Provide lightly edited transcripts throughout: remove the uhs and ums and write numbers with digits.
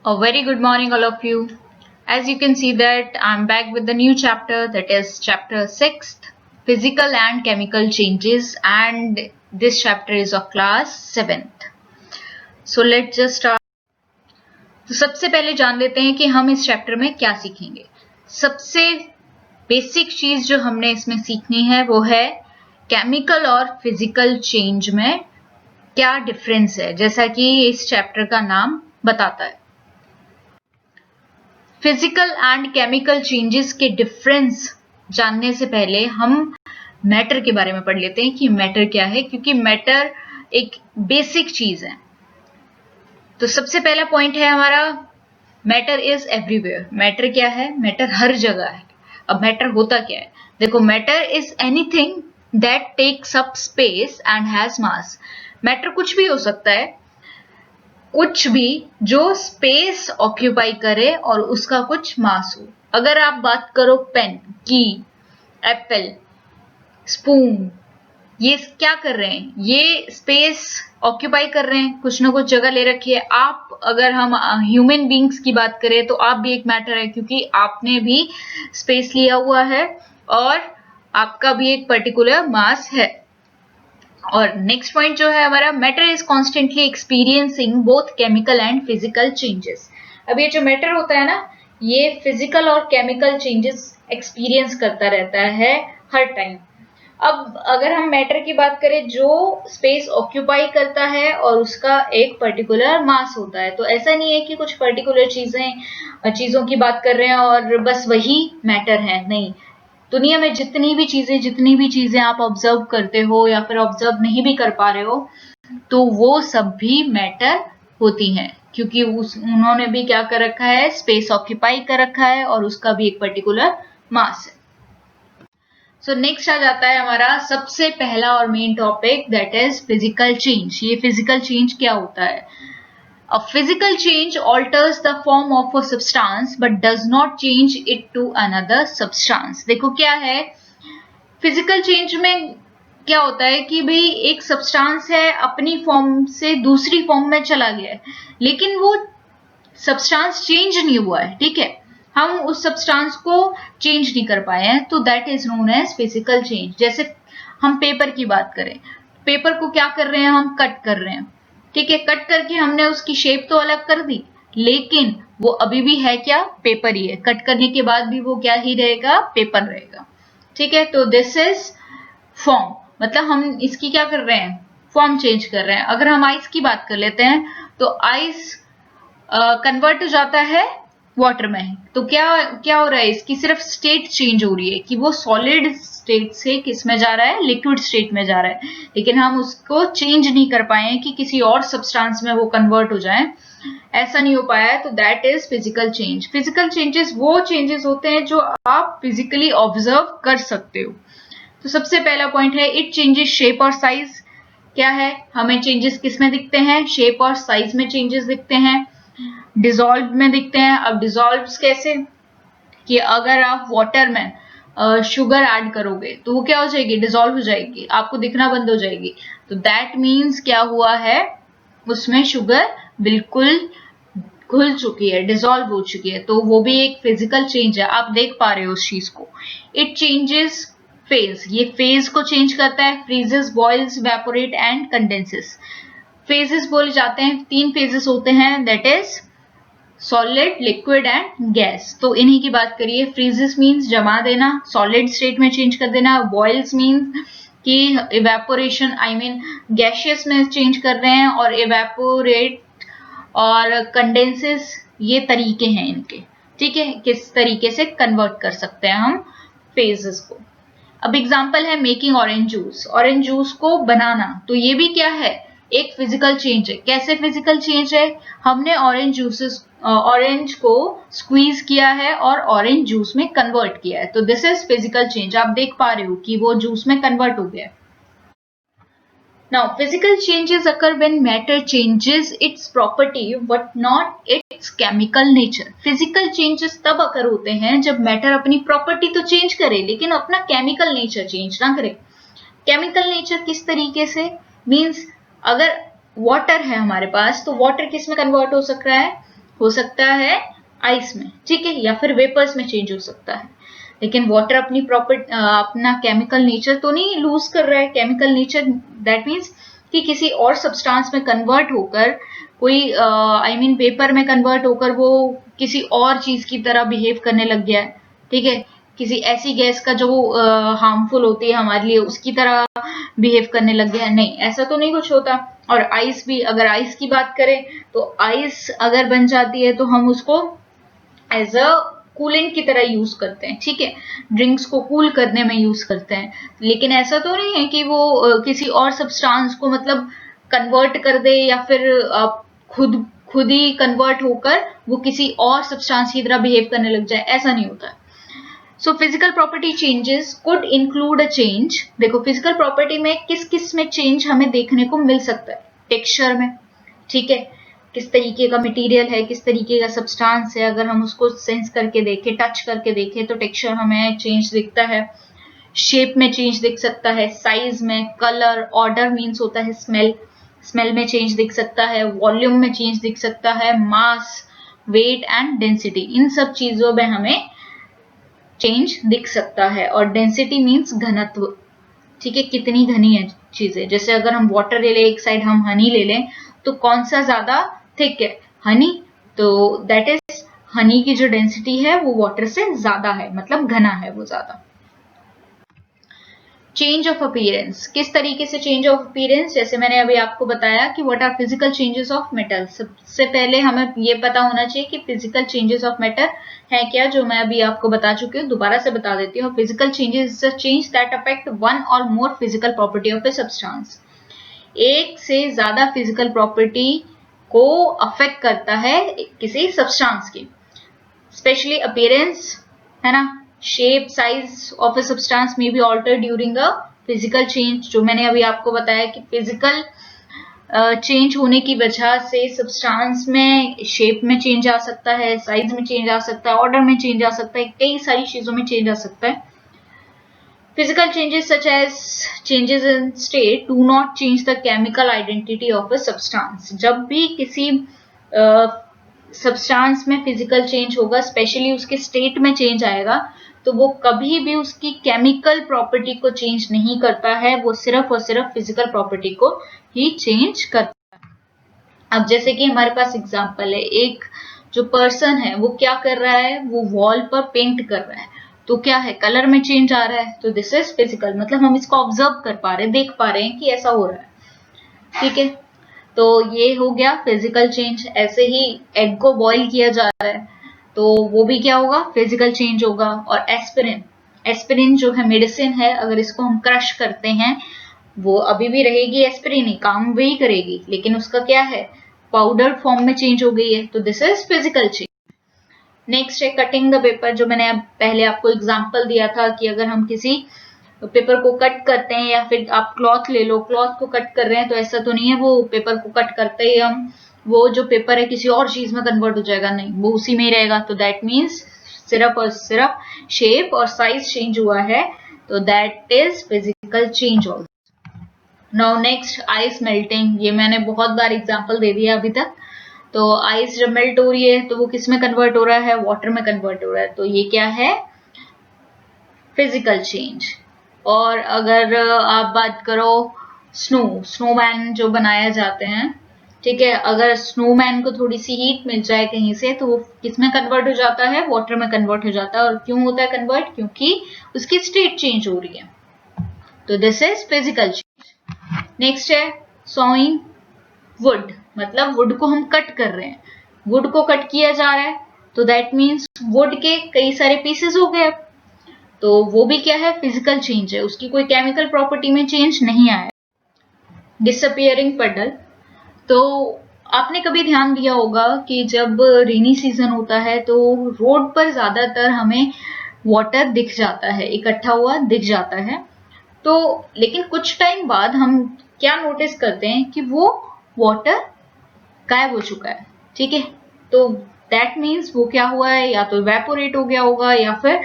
A very good morning all of you. As you can see that I'm back with the new chapter, that is chapter 6th, physical and chemical changes, and this chapter is of class 7th. So let's just start. तो सबसे पहले जान लेते हैं कि हम इस chapter में क्या सीखेंगे। सबसे बेसिक चीज जो हमने इसमें सीखनी है वो है केमिकल और फिजिकल चेंज में क्या डिफरेंस है, जैसा कि इस चैप्टर का नाम बताता है। फिजिकल एंड केमिकल चेंजेस के डिफरेंस जानने से पहले हम मैटर के बारे में पढ़ लेते हैं कि मैटर क्या है, क्योंकि मैटर एक बेसिक चीज है। तो सबसे पहला पॉइंट है हमारा, मैटर इज एवरीवेयर। मैटर क्या है? मैटर हर जगह है। अब मैटर होता क्या है? देखो, matter is anything that takes up space and has mass. Matter कुछ भी हो सकता है, कुछ भी जो स्पेस ऑक्यूपाई करे और उसका कुछ मास हो। अगर आप बात करो पेन, की, एप्पल, स्पून, ये क्या कर रहे हैं? ये स्पेस ऑक्यूपाई कर रहे हैं, कुछ ना कुछ जगह ले रखी है। आप, अगर हम ह्यूमन बींग्स की बात करें तो आप भी एक मैटर है, क्योंकि आपने भी स्पेस लिया हुआ है और आपका भी एक पर्टिकुलर मास है। और नेक्स्ट पॉइंट जो है हमारा, matter is constantly experiencing both chemical and physical changes. अब ये जो मैटर होता है ना, ये फिजिकल और केमिकल चेंजेस एक्सपीरियंस करता रहता है हर टाइम। अब अगर हम मैटर की बात करें, जो स्पेस ऑक्यूपाई करता है और उसका एक पर्टिकुलर मास होता है, तो ऐसा नहीं है कि कुछ पर्टिकुलर चीजों की बात कर रहे हैं और बस वही मैटर है, नहीं। दुनिया में जितनी भी चीजें आप ऑब्जर्व करते हो या फिर ऑब्जर्व नहीं भी कर पा रहे हो, तो वो सब भी मैटर होती हैं, क्योंकि उन्होंने भी क्या कर रखा है? स्पेस ऑक्यूपाई कर रखा है और उसका भी एक पर्टिकुलर मास है। सो नेक्स्ट आ जाता है हमारा सबसे पहला और main topic, that is physical change. ये फिजिकल चेंज क्या होता है? A physical change alters the form of a substance but does not change it to another substance. देखो क्या है, फिजिकल चेंज में क्या होता है कि भाई एक सब्सटेंस है, अपनी फॉर्म से दूसरी फॉर्म में चला गया है, लेकिन वो सब्सटेंस चेंज नहीं हुआ है, ठीक है। हम उस सब्सटेंस को चेंज नहीं कर पाए हैं, तो that is known as physical change. जैसे हम पेपर की बात करें, पेपर को क्या कर रहे हैं? हम कट कर रहे हैं, ठीक है। कट करके हमने उसकी शेप तो अलग कर दी, लेकिन वो अभी भी है क्या? पेपर ही है। कट करने के बाद भी वो क्या ही रहेगा? पेपर रहेगा, ठीक है। तो दिस इज फॉर्म, मतलब हम इसकी क्या कर रहे हैं? फॉर्म चेंज कर रहे हैं। अगर हम आइस की बात कर लेते हैं, तो आइस कन्वर्ट हो जाता है वाटर में, तो क्या हो रहा है? इसकी सिर्फ स्टेट चेंज हो रही है कि वो सॉलिड स्टेट से किस में जा रहा है? लिक्विड स्टेट में जा रहा है, लेकिन हम उसको चेंज नहीं कर पाए कि किसी और सब्सटेंस में वो कन्वर्ट हो जाए, ऐसा नहीं हो पाया है। तो that is physical change. Physical changes वो चेंजेस होते हैं जो आप फिजिकली ऑब्जर्व कर सकते हो। तो सबसे पहला पॉइंट है, इट चेंजेस शेप और साइज। क्या है? हमें चेंजेस किस में दिखते हैं? शेप और साइज में चेंजेस दिखते हैं, डिसॉल्व में दिखते हैं। अब डिसॉल्व कैसे? कि अगर आप वाटर में शुगर ऐड करोगे तो वो क्या हो जाएगी? डिसॉल्व हो जाएगी, आपको दिखना बंद हो जाएगी। तो दैट मीन्स क्या हुआ है? उसमें शुगर बिल्कुल घुल चुकी है, डिसॉल्व हो चुकी है। तो वो भी एक फिजिकल चेंज है, आप देख पा रहे हो उस चीज को। इट चेंजेस फेज, ये फेज को चेंज करता है। Freezes, boils, vaporate and condenses. Phases बोले जाते हैं, 3 फेजेस होते हैं, that is solid, liquid and gas. तो इन्हीं की बात करिए। फ्रीजेस मीन्स जमा देना, सॉलिड स्टेट में चेंज कर देना। बॉइल्स मीन्स कि इवेपोरेशन, आई मीन गैशियस में चेंज कर रहे हैं। और इवेपोरेट और कंडेंसेस, ये तरीके हैं इनके, ठीक है, किस तरीके से कन्वर्ट कर सकते हैं हम फेजेस को। अब एग्जांपल है making orange juice. Orange juice को बनाना, तो ये भी क्या है? एक फिजिकल चेंज है। कैसे फिजिकल चेंज है? हमने ऑरेंज को स्क्वीज किया है और ऑरेंज जूस में कन्वर्ट किया है, तो दिस इज फिजिकल चेंज। आप देख पा रहे हो कि वो जूस में कन्वर्ट हो गया। Now physical changes occur when matter changes it's property but not it's chemical nature. Physical changes तब अकर होते हैं जब मैटर अपनी प्रॉपर्टी तो चेंज करे, लेकिन अपना केमिकल नेचर चेंज ना करे। केमिकल नेचर किस तरीके से? मीन्स अगर वाटर है हमारे पास, तो वाटर किस में कन्वर्ट हो सकता है? हो सकता है आइस में, ठीक है, या फिर वेपर्स में चेंज हो सकता है। लेकिन वाटर अपनी अपना केमिकल नेचर तो नहीं लूज कर रहा है। केमिकल नेचर दैट मीन्स कि किसी और सब्सटेंस में कन्वर्ट होकर कोई वेपर में कन्वर्ट होकर वो किसी और चीज की तरह बिहेव करने लग गया है, ठीक है, किसी ऐसी गैस का जो हार्मफुल होती है हमारे लिए उसकी तरह बिहेव करने लग गया है। नहीं, ऐसा तो नहीं कुछ होता। और आइस भी, अगर आइस की बात करें तो आइस अगर बन जाती है तो हम उसको एज अ कूलेंट की तरह यूज करते हैं, ठीक है, ड्रिंक्स को कूल करने में यूज करते हैं। लेकिन ऐसा तो नहीं है कि वो किसी और सब्सटेंस को मतलब कन्वर्ट कर दे या फिर खुद ही कन्वर्ट होकर वो किसी और सब्सटेंस की तरह बिहेव करने लग जाए, ऐसा नहीं होता। So physical property changes could include a change. देखो फिजिकल प्रॉपर्टी में किस किस में चेंज हमें देखने को मिल सकता है। टेक्सचर में, ठीक है, किस तरीके का मटेरियल है, किस तरीके का सब्सटेंस है, अगर हम उसको सेंस करके देखें, टच करके देखें तो टेक्सचर हमें चेंज दिखता है। शेप में चेंज दिख सकता है, साइज में, कलर, ऑर्डर मीन्स होता है स्मेल, स्मेल में चेंज दिख सकता है, वॉल्यूम में चेंज दिख सकता है, मास, वेट एंड डेंसिटी, इन सब चीजों में हमें चेंज दिख सकता है। और डेंसिटी मीन्स घनत्व, ठीक है, कितनी घनी है चीजें। जैसे अगर हम वाटर ले लें, एक साइड हम हनी ले लें, तो कौन सा ज्यादा थिक है, हनी, तो दैट इज हनी की जो डेंसिटी है वो वाटर से ज्यादा है, मतलब घना है वो ज्यादा। चेंज ऑफ अपीयरेंस, किस तरीके से चेंज ऑफ अपीयरेंस, जैसे मैंने अभी आपको बताया कि what are physical changes of metal. सबसे पहले हमें ये पता होना चाहिए कि फिजिकल चेंजेस ऑफ मैटर है क्या, जो मैं अभी आपको बता चुकी हूँ, दोबारा से बता देती हूँ। Physical changes is a change that affect one और more physical property of a substance. एक से ज्यादा फिजिकल प्रॉपर्टी को अफेक्ट करता है किसी सब्सटेंस की। स्पेशली अपीयरेंस, है ना, shape, size of a substance में be alter during a physical change, जो मैंने अभी आपको बताया कि फिजिकल चेंज होने की वजह से सब्सटेंस में शेप में चेंज आ सकता है, साइज में चेंज आ सकता है, ऑर्डर में चेंज आ सकता है, कई सारी चीजों में चेंज आ सकता है। Physical changes such as changes in state do not change the chemical identity of a substance. जब भी किसी सब्सटेंस में फिजिकल चेंज होगा, स्पेशली उसके स्टेट में चेंज आएगा, तो वो कभी भी उसकी केमिकल प्रॉपर्टी को चेंज नहीं करता है, वो सिर्फ और सिर्फ फिजिकल प्रॉपर्टी को ही चेंज करता है। अब जैसे कि हमारे पास एग्जांपल है, एक जो पर्सन है वो क्या कर रहा है, वो वॉल पर पेंट कर रहा है, तो क्या है, कलर में चेंज आ रहा है, तो दिस इज फिजिकल, मतलब हम इसको ऑब्जर्व कर पा रहे हैं, देख पा रहे हैं कि ऐसा हो रहा है, ठीक है, तो ये हो गया फिजिकल चेंज। ऐसे ही एग को बॉईल किया जा रहा है, तो वो भी क्या होगा, फिजिकल चेंज होगा। और एस्पिरिन, एस्पिरिन जो है मेडिसिन है, अगर इसको हम क्रश करते हैं, वो अभी भी रहेगी एस्पिरिन ही, काम वही करेगी, लेकिन उसका क्या है, पाउडर फॉर्म में चेंज हो गई है, तो this is physical change. Next है कटिंग द पेपर, जो मैंने पहले आपको एग्जांपल दिया था कि अगर हम किसी पेपर को कट करते हैं, या फिर आप क्लॉथ ले लो, क्लॉथ को कट कर रहे हैं, तो ऐसा तो नहीं है वो पेपर को कट करते ही हम वो जो पेपर है किसी और चीज में कन्वर्ट हो जाएगा, नहीं, वो उसी में ही रहेगा। तो दैट मीन्स सिर्फ और सिर्फ शेप और साइज चेंज हुआ है, तो that is physical change also. Now next, ice melting, ये मैंने बहुत बार एग्जांपल दे दिया अभी तक। तो आइस जब मेल्ट हो रही है तो वो किस में कन्वर्ट हो रहा है, वाटर में कन्वर्ट हो रहा है, तो ये क्या है, फिजिकल चेंज। और अगर आप बात करो स्नोमैन जो बनाए जाते हैं, ठीक है, अगर स्नोमैन को थोड़ी सी हीट मिल जाए कहीं से, तो वो किस में कन्वर्ट हो जाता है, वाटर में कन्वर्ट हो जाता है। और क्यों होता है कन्वर्ट, क्योंकि उसकी स्टेट चेंज हो रही है, तो this is physical change. Next है सॉइंग वुड, मतलब वुड को हम कट कर रहे हैं, वुड को कट किया जा रहा है, तो दैट मीन्स वुड के कई सारे पीसेस हो गए, तो वो भी क्या है, फिजिकल चेंज है, उसकी कोई केमिकल प्रॉपर्टी में चेंज नहीं आया। डिसअपियरिंग पडल, तो आपने कभी ध्यान दिया होगा कि जब रेनी सीजन होता है तो रोड पर ज्यादातर हमें वाटर दिख जाता है, इकट्ठा हुआ दिख जाता है, तो लेकिन कुछ टाइम बाद हम क्या नोटिस करते हैं कि वो वाटर गायब हो चुका है, ठीक है, तो दैट मीन्स वो क्या हुआ है, या तो इवेपोरेट हो गया होगा, या फिर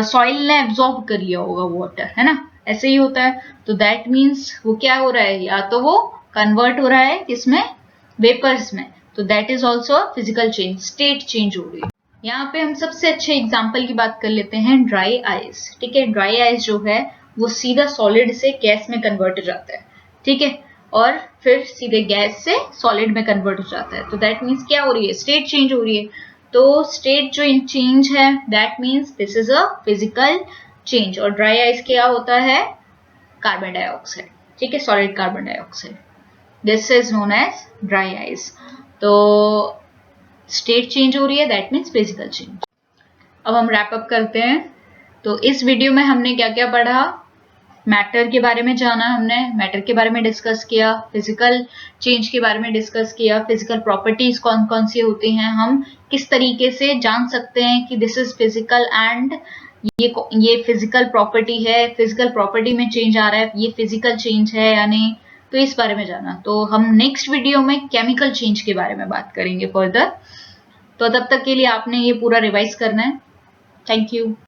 सॉइल ने एब्जॉर्ब कर लिया होगा वाटर, है ना, ऐसे ही होता है। तो दैट मीन्स वो क्या हो रहा है, या तो वो कन्वर्ट हो रहा है किसमें, वेपर्स में, तो that is also physical change, state change हो रही है। यहाँ पे हम सबसे अच्छे एग्जाम्पल की बात कर लेते हैं, ड्राई आइस। ठीक है, ड्राई आइस जो है वो सीधा सॉलिड से गैस में कन्वर्ट हो जाता है। ठीक है, और फिर सीधे गैस से सॉलिड में कन्वर्ट हो जाता है। तो दैट मीन्स क्या हो रही है, स्टेट चेंज हो रही है। तो स्टेट जो चेंज है that means this is a physical change. और ड्राई आइस क्या होता है, कार्बन डाइऑक्साइड। ठीक है, solid carbon dioxide, this is known as dry ice. तो स्टेट चेंज हो रही है, दैट मीन्स फिजिकल चेंज। अब हम रैप अप करते हैं। तो इस वीडियो में हमने क्या क्या पढ़ा, मैटर के बारे में जाना, हमने मैटर के बारे में डिस्कस किया, फिजिकल चेंज के बारे में डिस्कस किया, फिजिकल प्रॉपर्टीज कौन कौन सी होती हैं, हम किस तरीके से जान सकते हैं कि दिस इज फिजिकल एंड ये फिजिकल प्रॉपर्टी है, फिजिकल प्रॉपर्टी में चेंज आ रहा है, ये फिजिकल चेंज है या नहीं, तो इस बारे में जाना। तो हम नेक्स्ट वीडियो में केमिकल चेंज के बारे में बात करेंगे फर्दर। तो तब तक के लिए आपने ये पूरा रिवाइज करना है। Thank you.